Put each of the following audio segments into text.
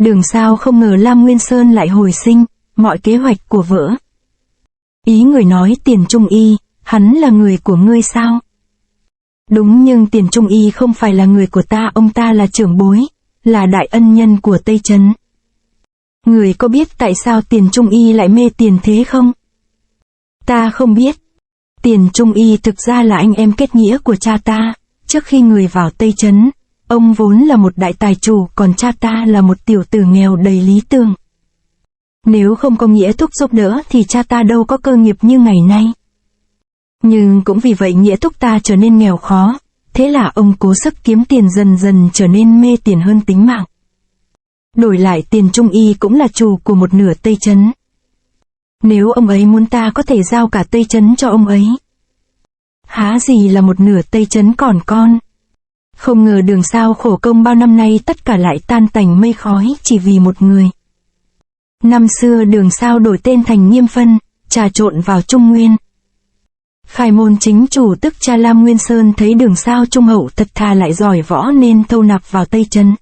Đường Sao không ngờ Lam Nguyên Sơn lại hồi sinh, mọi kế hoạch của vỡ. Ý người nói Tiền Trung Y, hắn là người của ngươi sao? Đúng, nhưng Tiền Trung Y không phải là người của ta, ông ta là trưởng bối, là đại ân nhân của Tây Trấn. Người có biết tại sao Tiền Trung Y lại mê tiền thế không? Ta không biết. Tiền Trung Y thực ra là anh em kết nghĩa của cha ta, trước khi người vào Tây Trấn, ông vốn là một đại tài chủ, còn cha ta là một tiểu tử nghèo đầy lý tưởng. Nếu không có Nghĩa Thúc giúp đỡ thì cha ta đâu có cơ nghiệp như ngày nay. Nhưng cũng vì vậy Nghĩa Thúc ta trở nên nghèo khó, thế là ông cố sức kiếm tiền, dần dần trở nên mê tiền hơn tính mạng. Đổi lại Tiền Trung Y cũng là chủ của một nửa Tây Trấn. Nếu ông ấy muốn ta có thể giao cả Tây Trấn cho ông ấy. Há gì là một nửa Tây Trấn còn con. Không ngờ Đường Sao khổ công bao năm nay tất cả lại tan tành mây khói chỉ vì một người. Năm xưa Đường Sao đổi tên thành Nghiêm Phân, trà trộn vào Trung Nguyên. Khai môn chính chủ tức cha Lam Nguyên Sơn thấy Đường Sao trung hậu thật thà lại giỏi võ nên thâu nạp vào Tây Trấn.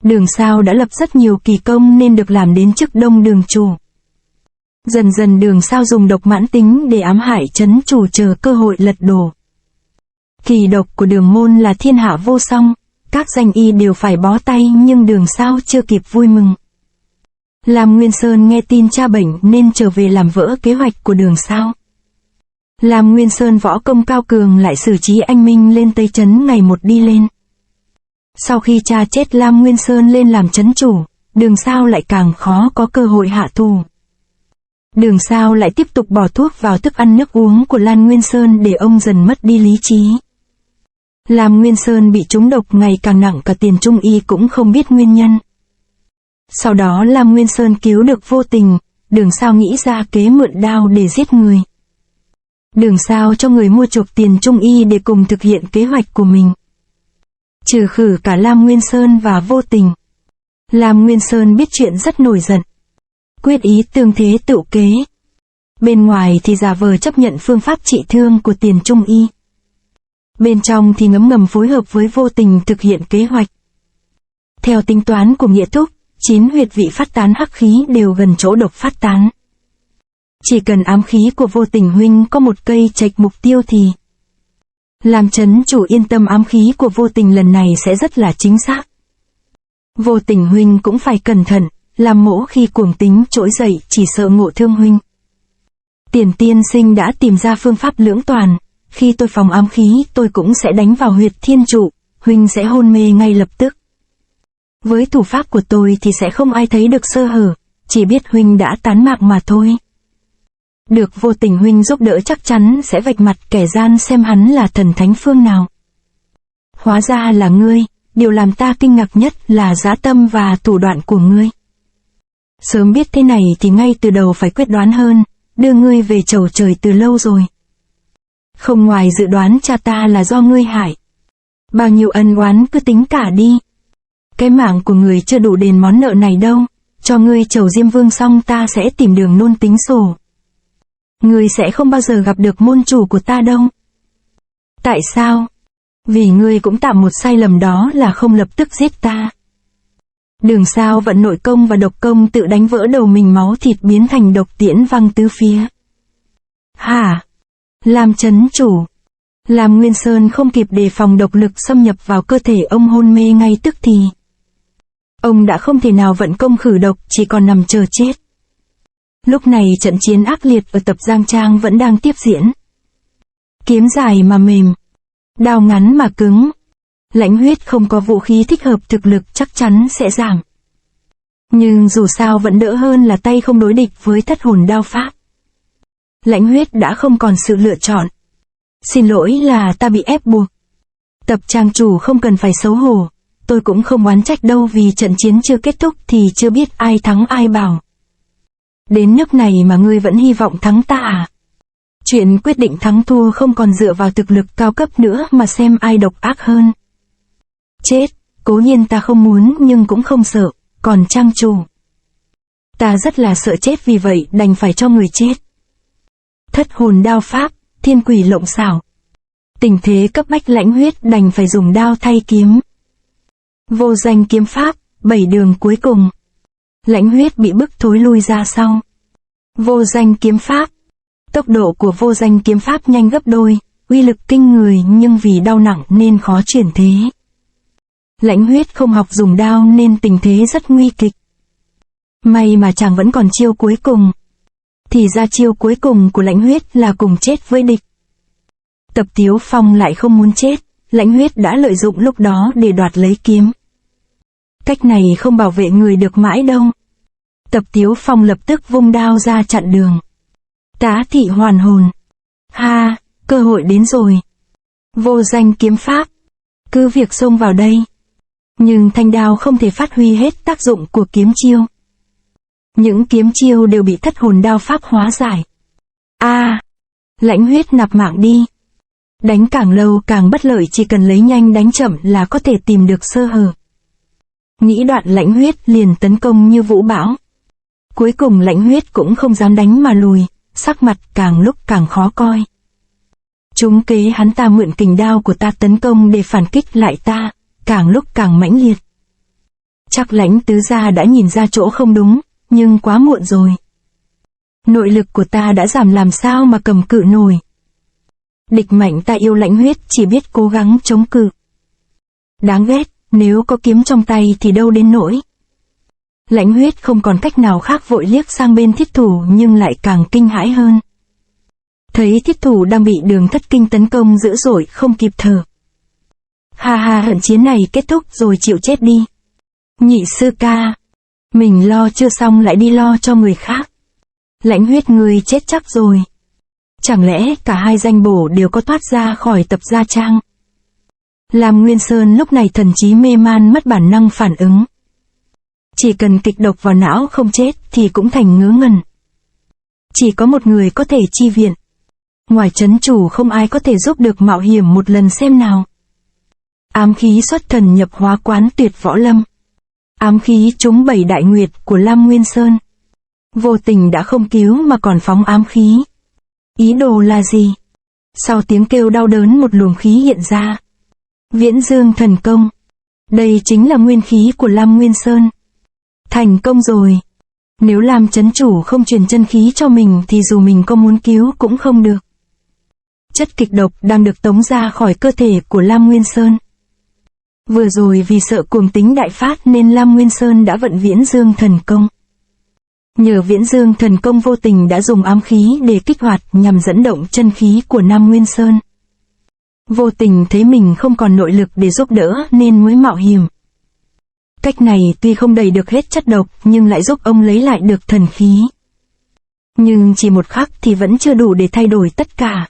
Đường Sao đã lập rất nhiều kỳ công nên được làm đến chức Đông Đường chủ. Dần dần Đường Sao dùng độc mãn tính để ám hại trấn chủ chờ cơ hội lật đổ. Kỳ độc của Đường môn là thiên hạ vô song, các danh y đều phải bó tay, nhưng Đường Sao chưa kịp vui mừng. Lam Nguyên Sơn nghe tin cha bệnh nên trở về làm vỡ kế hoạch của Đường Sao. Lam Nguyên Sơn võ công cao cường lại xử trí anh minh lên Tây Trấn ngày một đi lên. Sau khi cha chết Lam Nguyên Sơn lên làm trấn chủ, Đường Sao lại càng khó có cơ hội hạ thù. Đường Sao lại tiếp tục bỏ thuốc vào thức ăn nước uống của Lam Nguyên Sơn để ông dần mất đi lý trí. Lam Nguyên Sơn bị trúng độc ngày càng nặng, cả Tiền Trung Y cũng không biết nguyên nhân. Sau đó Lam Nguyên Sơn cứu được Vô Tình, Đường Sao nghĩ ra kế mượn đao để giết người. Đường Sao cho người mua chuộc Tiền Trung Y để cùng thực hiện kế hoạch của mình. Trừ khử cả Lam Nguyên Sơn và Vô Tình. Lam Nguyên Sơn biết chuyện rất nổi giận. Quyết ý tương thế tựu kế. Bên ngoài thì giả vờ chấp nhận phương pháp trị thương của Tiền Trung Y. Bên trong thì ngấm ngầm phối hợp với Vô Tình thực hiện kế hoạch. Theo tính toán của Nghĩa Thúc, 9 huyệt vị phát tán hắc khí đều gần chỗ độc phát tán. Chỉ cần ám khí của Vô Tình huynh có một cây trạch mục tiêu thì làm trấn chủ yên tâm, ám khí của Vô Tình lần này sẽ rất là chính xác. Vô Tình huynh cũng phải cẩn thận, làm mỗ khi cuồng tính trỗi dậy chỉ sợ ngộ thương huynh. Tiền tiên sinh đã tìm ra phương pháp lưỡng toàn, khi tôi phòng ám khí tôi cũng sẽ đánh vào huyệt thiên trụ, huynh sẽ hôn mê ngay lập tức. Với thủ pháp của tôi thì sẽ không ai thấy được sơ hở, chỉ biết huynh đã tán mạc mà thôi. Được Vô Tình huynh giúp đỡ chắc chắn sẽ vạch mặt kẻ gian xem hắn là thần thánh phương nào. Hóa ra là ngươi, điều làm ta kinh ngạc nhất là dã tâm và thủ đoạn của ngươi. Sớm biết thế này thì ngay từ đầu phải quyết đoán hơn, đưa ngươi về chầu trời từ lâu rồi. Không ngoài dự đoán cha ta là do ngươi hại. Bao nhiêu ân oán cứ tính cả đi. Cái mạng của người chưa đủ đền món nợ này đâu, cho ngươi chầu Diêm Vương xong ta sẽ tìm đường nôn tính sổ. Ngươi sẽ không bao giờ gặp được môn chủ của ta đâu. Tại sao? Vì ngươi cũng tạo một sai lầm, đó là không lập tức giết ta. Đường Sao vận nội công và độc công tự đánh vỡ đầu mình, máu thịt biến thành độc tiễn văng tứ phía. Hả? Lam trấn chủ. Lam Nguyên Sơn không kịp đề phòng độc lực xâm nhập vào cơ thể ông, hôn mê ngay tức thì. Ông đã không thể nào vận công khử độc, chỉ còn nằm chờ chết. Lúc này trận chiến ác liệt ở Tập Giang Trang vẫn đang tiếp diễn. Kiếm dài mà mềm, đao ngắn mà cứng. Lãnh Huyết không có vũ khí thích hợp, thực lực chắc chắn sẽ giảm. Nhưng dù sao vẫn đỡ hơn là tay không đối địch với Thất Hồn đao pháp. Lãnh Huyết đã không còn sự lựa chọn. Xin lỗi là ta bị ép buộc. Tập trang chủ không cần phải xấu hổ, tôi cũng không oán trách đâu, vì trận chiến chưa kết thúc thì chưa biết ai thắng ai bảo. Đến nước này mà ngươi vẫn hy vọng thắng ta à? Chuyện quyết định thắng thua không còn dựa vào thực lực cao cấp nữa mà xem ai độc ác hơn. Chết, cố nhiên ta không muốn nhưng cũng không sợ, còn trang chủ. Ta rất là sợ chết, vì vậy đành phải cho người chết. Thất Hồn đao pháp, thiên quỷ lộng xảo. Tình thế cấp bách, Lãnh Huyết đành phải dùng đao thay kiếm. Vô danh kiếm pháp, 7 đường cuối cùng. Lãnh Huyết bị bức thối lui ra sau. Vô danh kiếm pháp. Tốc độ của vô danh kiếm pháp nhanh gấp đôi, uy lực kinh người nhưng vì đau nặng nên khó chuyển thế. Lãnh Huyết không học dùng đao nên tình thế rất nguy kịch. May mà chàng vẫn còn chiêu cuối cùng. Thì ra chiêu cuối cùng của Lãnh Huyết là cùng chết với địch. Tập Tiếu Phong lại không muốn chết, Lãnh Huyết đã lợi dụng lúc đó để đoạt lấy kiếm. Cách này không bảo vệ người được mãi đâu. Tập Tiếu Phong lập tức vung đao ra chặn đường. Tá thị hoàn hồn. Ha, cơ hội đến rồi. Vô danh kiếm pháp. Cứ việc xông vào đây. Nhưng thanh đao không thể phát huy hết tác dụng của kiếm chiêu. Những kiếm chiêu đều bị thất hồn đao pháp hóa giải. Lãnh Huyết nạp mạng đi. Đánh càng lâu càng bất lợi, chỉ cần lấy nhanh đánh chậm là có thể tìm được sơ hở. Nghĩ đoạn Lãnh Huyết liền tấn công như vũ bão. Cuối cùng Lãnh Huyết cũng không dám đánh mà lùi, sắc mặt càng lúc càng khó coi. Trúng kế hắn ta mượn kình đao của ta tấn công để phản kích lại ta, càng lúc càng mãnh liệt. Chắc Lãnh tứ gia đã nhìn ra chỗ không đúng, nhưng quá muộn rồi. Nội lực của ta đã giảm làm sao mà cầm cự nổi. Địch mạnh ta yêu Lãnh Huyết chỉ biết cố gắng chống cự. Đáng ghét, nếu có kiếm trong tay thì đâu đến nỗi. Lãnh Huyết không còn cách nào khác vội liếc sang bên Thiết Thủ nhưng lại càng kinh hãi hơn. Thấy Thiết Thủ đang bị Đường Thất Kinh tấn công dữ dội không kịp thở. Ha, trận chiến này kết thúc rồi, chịu chết đi. Nhị sư ca, mình lo chưa xong lại đi lo cho người khác. Lãnh Huyết ngươi chết chắc rồi. Chẳng lẽ cả hai danh bổ đều có thoát ra khỏi Tập gia trang? Lam Nguyên Sơn lúc này thần trí mê man mất bản năng phản ứng. Chỉ cần kịch độc vào não không chết thì cũng thành ngớ ngẩn. Chỉ có một người có thể chi viện. Ngoài trấn chủ không ai có thể giúp được, mạo hiểm một lần xem nào. Ám khí xuất thần nhập hóa quán Tuyệt Võ Lâm. Ám khí trúng 7 đại nguyệt của Lam Nguyên Sơn. Vô tình đã không cứu mà còn phóng ám khí. Ý đồ là gì? Sau tiếng kêu đau đớn một luồng khí hiện ra. Viễn Dương thần công. Đây chính là nguyên khí của Lam Nguyên Sơn. Thành công rồi. Nếu Lam trấn chủ không truyền chân khí cho mình thì dù mình có muốn cứu cũng không được. Chất kịch độc đang được tống ra khỏi cơ thể của Lam Nguyên Sơn. Vừa rồi vì sợ cuồng tính đại phát nên Lam Nguyên Sơn đã vận Viễn Dương thần công. Nhờ Viễn Dương thần công vô tình đã dùng ám khí để kích hoạt nhằm dẫn động chân khí của Nam Nguyên Sơn. Vô tình thấy mình không còn nội lực để giúp đỡ nên mới mạo hiểm. Cách này tuy không đầy được hết chất độc nhưng lại giúp ông lấy lại được thần khí. Nhưng chỉ một khắc thì vẫn chưa đủ để thay đổi tất cả.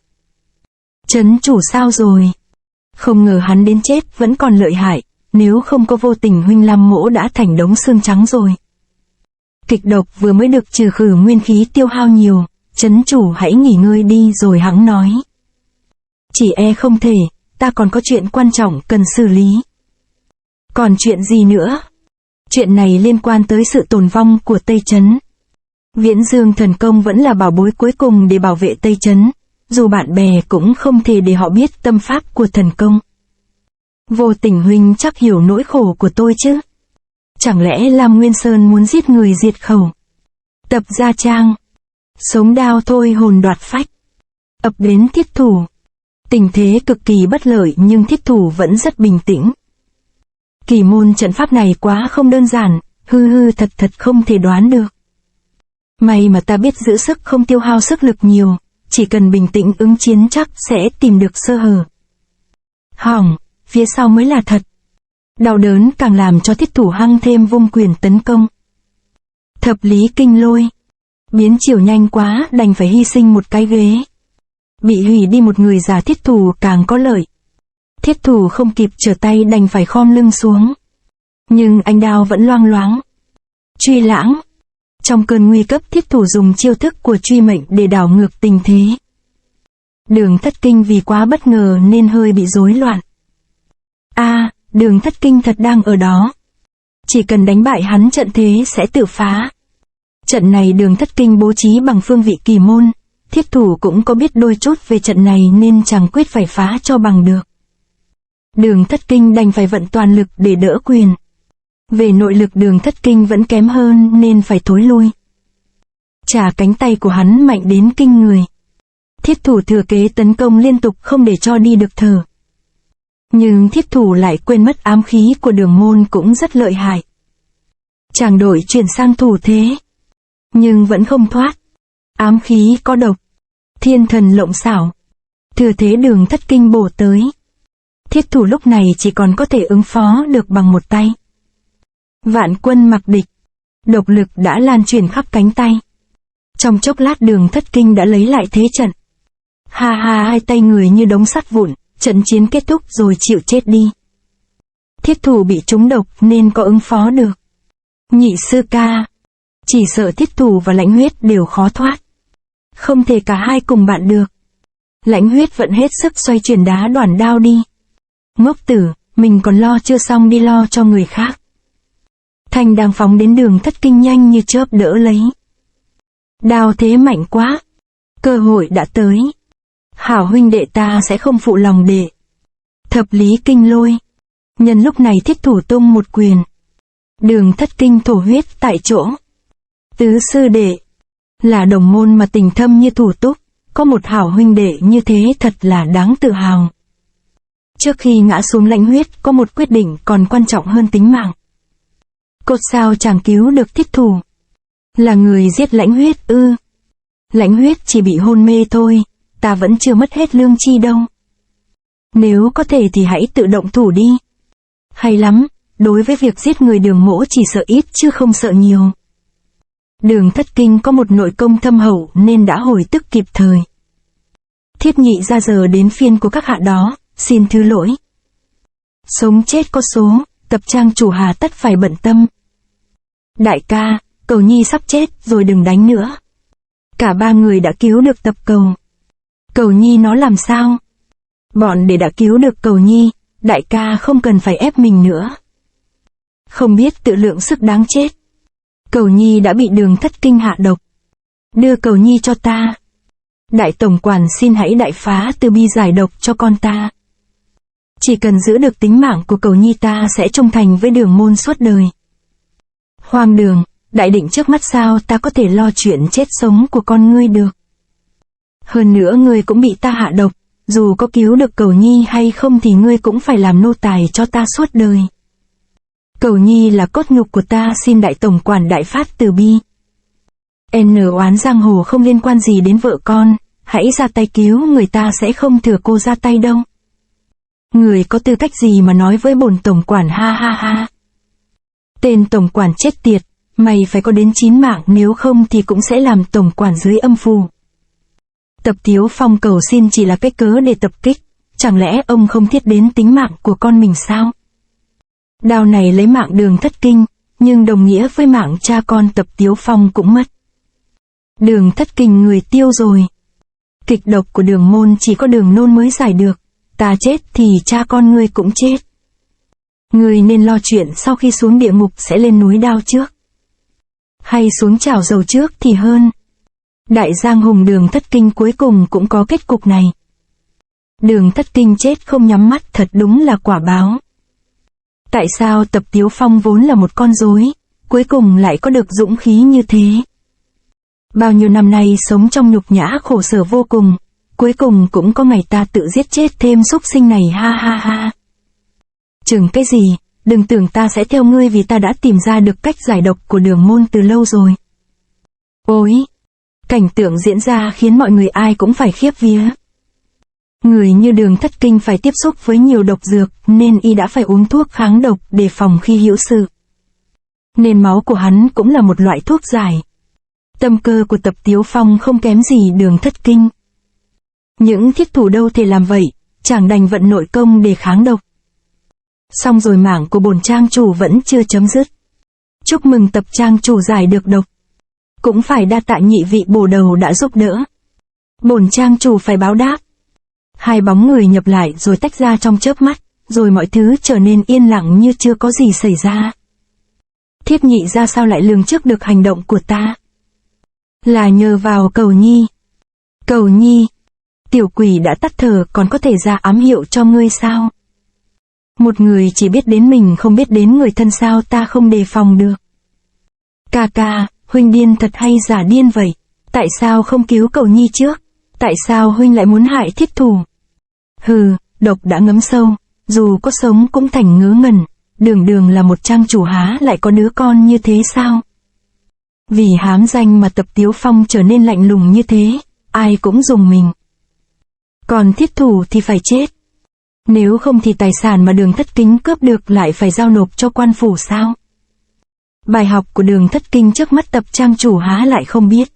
Trấn chủ sao rồi? Không ngờ hắn đến chết vẫn còn lợi hại, nếu không có vô tình huynh Lam mỗ đã thành đống xương trắng rồi. Kịch độc vừa mới được trừ khử, nguyên khí tiêu hao nhiều, trấn chủ hãy nghỉ ngơi đi rồi hẵng nói. Chỉ e không thể, ta còn có chuyện quan trọng cần xử lý. Còn chuyện gì nữa? Chuyện này liên quan tới sự tồn vong của Tây Trấn. Viễn Dương thần công vẫn là bảo bối cuối cùng để bảo vệ Tây Trấn, dù bạn bè cũng không thể để họ biết tâm pháp của thần công. Vô tình huynh chắc hiểu nỗi khổ của tôi chứ? Chẳng lẽ Lam Nguyên Sơn muốn giết người diệt khẩu? Tập gia trang. Sống đao thôi hồn đoạt phách. Ập đến Thiết Thủ. Tình thế cực kỳ bất lợi nhưng Thiết Thủ vẫn rất bình tĩnh. Kỳ môn trận pháp này quá không đơn giản, thật không thể đoán được. May mà ta biết giữ sức không tiêu hao sức lực nhiều, chỉ cần bình tĩnh ứng chiến chắc sẽ tìm được sơ hở. Hỏng, phía sau mới là thật. Đau đớn càng làm cho Thiết Thủ hăng thêm vung quyền tấn công. Thập lý kinh lôi. Biến chiều nhanh quá đành phải hy sinh một cái ghế. Bị hủy đi một người giả Thiết Thủ càng có lợi. Thiết Thủ không kịp trở tay đành phải khom lưng xuống. Nhưng anh đao vẫn loang loáng. Truy lãng. Trong cơn nguy cấp Thiết Thủ dùng chiêu thức của truy mệnh để đảo ngược tình thế. Đường Thất Kinh vì quá bất ngờ nên hơi bị rối loạn. Đường Thất Kinh thật đang ở đó. Chỉ cần đánh bại hắn trận thế sẽ tự phá. Trận này Đường Thất Kinh bố trí bằng phương vị kỳ môn. Thiết Thủ cũng có biết đôi chút về trận này nên chẳng quyết phải phá cho bằng được. Đường Thất Kinh đành phải vận toàn lực để đỡ quyền. Về nội lực Đường Thất Kinh vẫn kém hơn nên phải thối lui. Chà, cánh tay của hắn mạnh đến kinh người. Thiết thủ thừa kế tấn công liên tục không để cho đi được thở. Nhưng thiết thủ lại quên mất ám khí của Đường Môn cũng rất lợi hại. Chàng đổi chuyển sang thủ thế, nhưng vẫn không thoát. Ám khí có độc, thiên thần lộng xảo. Thừa thế Đường Thất Kinh bổ tới. Thiết thủ lúc này chỉ còn có thể ứng phó được bằng một tay. Vạn quân mặc địch, độc lực đã lan truyền khắp cánh tay. Trong chốc lát Đường Thất Kinh đã lấy lại thế trận. Ha ha, hai tay người như đống sắt vụn, trận chiến kết thúc rồi chịu chết đi. Thiết thủ bị trúng độc nên có ứng phó được. Nhị sư ca, chỉ sợ thiết thủ và Lãnh Huyết đều khó thoát. Không thể cả hai cùng bạn được. Lãnh Huyết vẫn hết sức xoay chuyển đá đoản đao đi. Ngốc tử, mình còn lo chưa xong đi lo cho người khác. Thanh đang phóng đến Đường Thất Kinh nhanh như chớp đỡ lấy. Đao thế mạnh quá, cơ hội đã tới. Hảo huynh đệ ta sẽ không phụ lòng đệ. Thập lý kinh lôi. Nhân lúc này thiết thủ tung một quyền. Đường Thất Kinh thổ huyết tại chỗ. Tứ sư đệ, là đồng môn mà tình thâm như thủ túc, có một hảo huynh đệ như thế thật là đáng tự hào. Trước khi ngã xuống Lãnh Huyết có một quyết định còn quan trọng hơn tính mạng. Cốt sao chàng cứu được thiết thủ? Là người giết Lãnh Huyết ư? Lãnh Huyết chỉ bị hôn mê thôi, ta vẫn chưa mất hết lương chi đâu. Nếu có thể thì hãy tự động thủ đi. Hay lắm, đối với việc giết người Đường mỗ chỉ sợ ít chứ không sợ nhiều. Đường Thất Kinh có một nội công thâm hậu nên đã hồi tức kịp thời. Thiết nhị ra giờ đến phiên của các hạ đó, xin thứ lỗi. Sống chết có số, Tập Trang chủ hà tất phải bận tâm. Đại ca, Cầu Nhi sắp chết rồi đừng đánh nữa. Cả ba người đã cứu được Tập Cầu. Cầu Nhi nó làm sao? Bọn để đã cứu được Cầu Nhi, đại ca không cần phải ép mình nữa. Không biết tự lượng sức đáng chết. Cầu Nhi đã bị Đường Thất Kinh hạ độc. Đưa Cầu Nhi cho ta. Đại tổng quản xin hãy đại phá từ bi giải độc cho con ta. Chỉ cần giữ được tính mạng của Cầu Nhi ta sẽ trung thành với Đường môn suốt đời. Hoang đường, đại định trước mắt sao ta có thể lo chuyện chết sống của con ngươi được. Hơn nữa ngươi cũng bị ta hạ độc, dù có cứu được Cầu Nhi hay không thì ngươi cũng phải làm nô tài cho ta suốt đời. Cầu Nhi là cốt nhục của ta, xin đại tổng quản đại phát từ bi. Oán giang hồ không liên quan gì đến vợ con, hãy ra tay cứu người ta sẽ không thừa cô ra tay đâu. Người có tư cách gì mà nói với bổn tổng quản, ha ha ha. Tên tổng quản chết tiệt, mày phải có đến 9 mạng nếu không thì cũng sẽ làm tổng quản dưới âm phù. Tập Tiếu Phong cầu xin chỉ là cái cớ để tập kích, chẳng lẽ ông không thiết đến tính mạng của con mình sao? Đao này lấy mạng Đường Thất Kinh, nhưng đồng nghĩa với mạng cha con Tập Tiếu Phong cũng mất. Đường Thất Kinh người tiêu rồi. Kịch độc của Đường môn chỉ có Đường nôn mới giải được, ta chết thì cha con ngươi cũng chết. Ngươi nên lo chuyện sau khi xuống địa ngục sẽ lên núi đao trước, hay xuống chảo dầu trước thì hơn. Đại giang hùng Đường Thất Kinh cuối cùng cũng có kết cục này. Đường Thất Kinh chết không nhắm mắt thật đúng là quả báo. Tại sao Tập Tiếu Phong vốn là một con rối, cuối cùng lại có được dũng khí như thế? Bao nhiêu năm nay sống trong nhục nhã khổ sở vô cùng, cuối cùng cũng có ngày ta tự giết chết thêm súc sinh này, ha ha ha. Chừng cái gì, đừng tưởng ta sẽ theo ngươi vì ta đã tìm ra được cách giải độc của Đường môn từ lâu rồi. Ôi! Cảnh tượng diễn ra khiến mọi người ai cũng phải khiếp vía. Người như Đường Thất Kinh phải tiếp xúc với nhiều độc dược nên y đã phải uống thuốc kháng độc để phòng khi hữu sự. Nên máu của hắn cũng là một loại thuốc giải. Tâm cơ của Tập Tiếu Phong không kém gì Đường Thất Kinh. Những thiết thủ đâu thể làm vậy, chàng đành vận nội công để kháng độc. Xong rồi mảng của bổn trang chủ vẫn chưa chấm dứt. Chúc mừng Tập trang chủ giải được độc. Cũng phải đa tạ nhị vị bổ đầu đã giúp đỡ. Bổn trang chủ phải báo đáp. Hai bóng người nhập lại rồi tách ra trong chớp mắt, rồi mọi thứ trở nên yên lặng như chưa có gì xảy ra. Thiết nhị ra sao lại lường trước được hành động của ta? Là nhờ vào Cầu Nhi. Cầu Nhi, tiểu quỷ đã tắt thở còn có thể ra ám hiệu cho ngươi sao? Một người chỉ biết đến mình không biết đến người thân sao ta không đề phòng được. Ca ca, huynh điên thật hay giả điên vậy? Tại sao không cứu cậu nhi trước? Tại sao huynh lại muốn hại Thiết Thủ? Hừ, độc đã ngấm sâu, dù có sống cũng thành ngớ ngẩn, đường đường là một trang chủ há lại có đứa con như thế sao? Vì hám danh mà Tập Tiếu Phong trở nên lạnh lùng như thế, ai cũng dùng mình. Còn Thiết Thủ thì phải chết. Nếu không thì tài sản mà Đường Thất Kính cướp được lại phải giao nộp cho quan phủ sao? Bài học của Đường Thất Kinh trước mắt Tập trang chủ há lại không biết.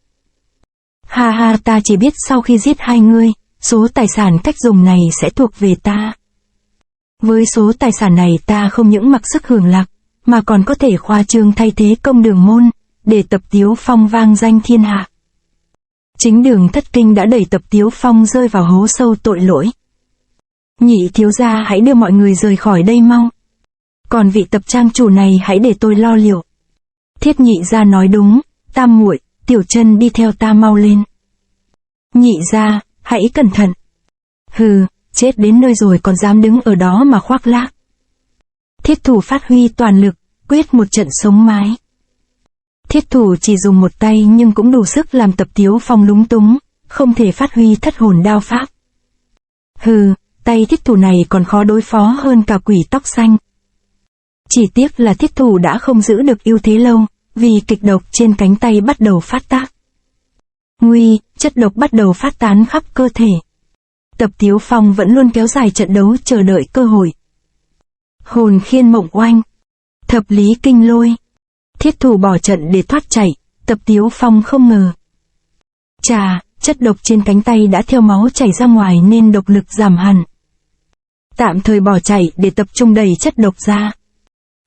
Ha ha, ta chỉ biết sau khi giết hai ngươi, số tài sản cách dùng này sẽ thuộc về ta. Với số tài sản này ta không những mặc sức hưởng lạc, mà còn có thể khoa trương thay thế công Đường môn, để Tập Tiếu Phong vang danh thiên hạ. Chính Đường Thất Kinh đã đẩy Tập Tiếu Phong rơi vào hố sâu tội lỗi. Nhị thiếu gia hãy đưa mọi người rời khỏi đây mau. Còn vị Tập trang chủ này hãy để tôi lo liệu. Thiết nhị gia nói đúng, Tam muội, Tiểu Chân đi theo ta mau lên. Nhị gia, hãy cẩn thận. Hừ, chết đến nơi rồi còn dám đứng ở đó mà khoác lác. Thiết Thủ phát huy toàn lực, quyết một trận sống mái. Thiết Thủ chỉ dùng một tay nhưng cũng đủ sức làm Tập Tiếu Phong lúng túng, không thể phát huy thất hồn đao pháp. Hừ, tay Thiết Thủ này còn khó đối phó hơn cả quỷ tóc xanh. Chỉ tiếc là Thiết Thủ đã không giữ được ưu thế lâu, vì kịch độc trên cánh tay bắt đầu phát tác. Nguy, chất độc bắt đầu phát tán khắp cơ thể. Tập Tiếu Phong vẫn luôn kéo dài trận đấu chờ đợi cơ hội. Hồn khiên mộng oanh, thập lý kinh lôi. Thiết Thủ bỏ trận để thoát chạy, Tập Tiếu Phong không ngờ. Chà, chất độc trên cánh tay đã theo máu chảy ra ngoài nên độc lực giảm hẳn. Tạm thời bỏ chạy để tập trung đẩy chất độc ra.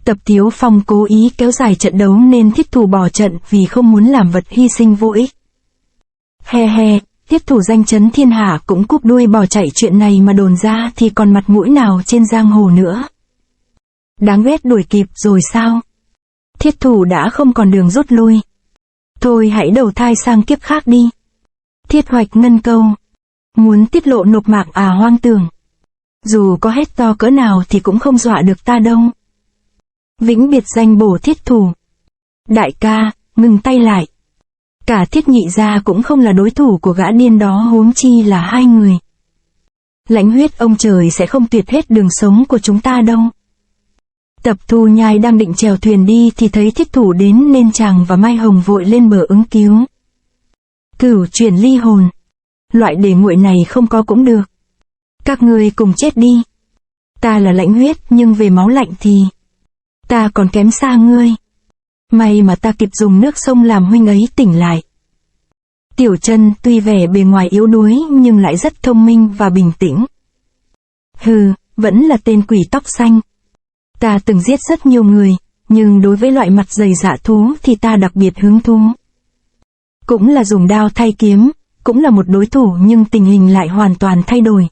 Tập Tiếu Phong cố ý kéo dài trận đấu nên Thiết Thủ bỏ trận vì không muốn làm vật hy sinh vô ích. He he, Thiết Thủ danh chấn thiên hạ cũng cúp đuôi bỏ chạy, chuyện này mà đồn ra thì còn mặt mũi nào trên giang hồ nữa. Đáng ghét, đuổi kịp rồi sao? Thiết Thủ đã không còn đường rút lui. Thôi hãy đầu thai sang kiếp khác đi. Thiết Hoạch ngân câu. Muốn tiết lộ nộp mạng à hoang tưởng. Dù có hét to cỡ nào thì cũng không dọa được ta đâu. Vĩnh biệt danh bổ Thiết Thủ. Đại ca, ngừng tay lại. Cả Thiết nhị gia cũng không là đối thủ của gã điên đó, huống chi là hai người. Lãnh Huyết ông trời sẽ không tuyệt hết đường sống của chúng ta đâu. Tập Thu Nhai đang định chèo thuyền đi thì thấy Thiết Thủ đến nên chàng và Mai Hồng vội lên bờ ứng cứu. Cửu chuyển ly hồn. Loại để nguội này không có cũng được. Các ngươi cùng chết đi. Ta là Lãnh Huyết nhưng về máu lạnh thì ta còn kém xa ngươi. May mà ta kịp dùng nước sông làm huynh ấy tỉnh lại. Tiểu Chân tuy vẻ bề ngoài yếu đuối nhưng lại rất thông minh và bình tĩnh. Hừ, vẫn là tên quỷ tóc xanh. Ta từng giết rất nhiều người, nhưng đối với loại mặt dày dạ thú thì ta đặc biệt hứng thú. Cũng là dùng đao thay kiếm, cũng là một đối thủ nhưng tình hình lại hoàn toàn thay đổi.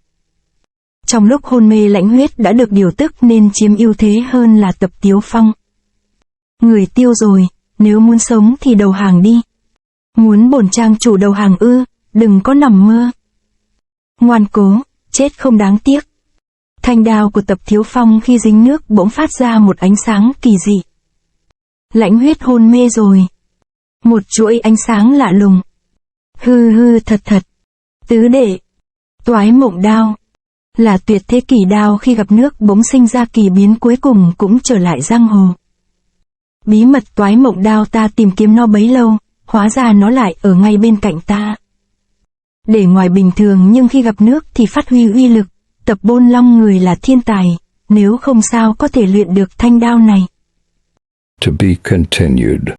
Trong lúc hôn mê Lãnh Huyết đã được điều tức nên chiếm ưu thế hơn là Tập Tiếu Phong. Người tiêu rồi, nếu muốn sống thì đầu hàng đi. Muốn bổn trang chủ đầu hàng ư, đừng có nằm mơ. Ngoan cố, chết không đáng tiếc. Thanh đao của Tập Tiếu Phong khi dính nước bỗng phát ra một ánh sáng kỳ dị. Lãnh Huyết hôn mê rồi. Một chuỗi ánh sáng lạ lùng. Hư hư thật thật. Tứ đệ. Toái mộng đao. Là tuyệt thế kỳ đao khi gặp nước bỗng sinh ra kỳ biến, cuối cùng cũng trở lại giang hồ. Bí mật toái mộng đao ta tìm kiếm nó bấy lâu, hóa ra nó lại ở ngay bên cạnh ta. Để ngoài bình thường nhưng khi gặp nước thì phát huy uy lực. Tập Bôn Long người là thiên tài, nếu không sao có thể luyện được thanh đao này. To be continued.